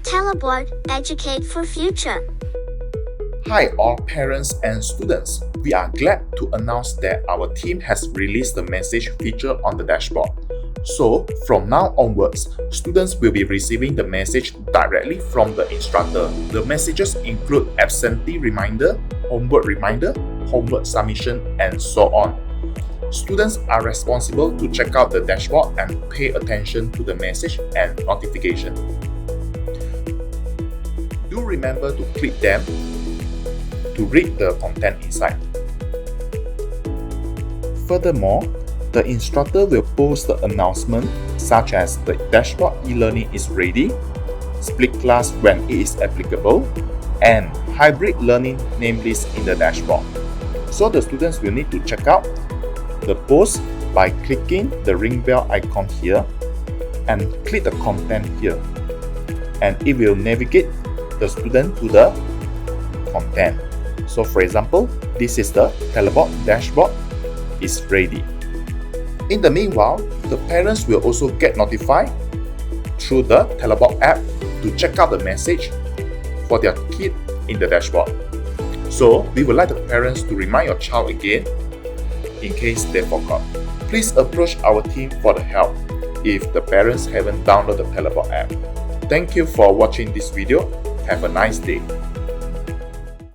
Telebort, educate for future. Hi all parents and students. We are glad to announce that our team has released the message feature on the dashboard. So, from now onwards, students will be receiving the message directly from the instructor. The messages include absentee reminder, homework reminder, homework submission, and so on. Students are responsible to check out the dashboard and pay attention to the message and notification. Do remember to click them to read the content inside. Furthermore, the instructor will post the announcement such as the dashboard e-learning is ready, split class when it is applicable, and hybrid learning name list in the dashboard. So the students will need to check out the post by clicking the ring bell icon here and click the content here, and it will navigate the student to the content. So for example, this is the Telebort Dashboard is ready. In the meanwhile, the parents will also get notified through the Telebort app to check out the message for their kid in the dashboard. So we would like the parents to remind your child again in case they forgot. Please approach our team for the help if the parents haven't downloaded the Telebort app. Thank you for watching this video. Have a nice day.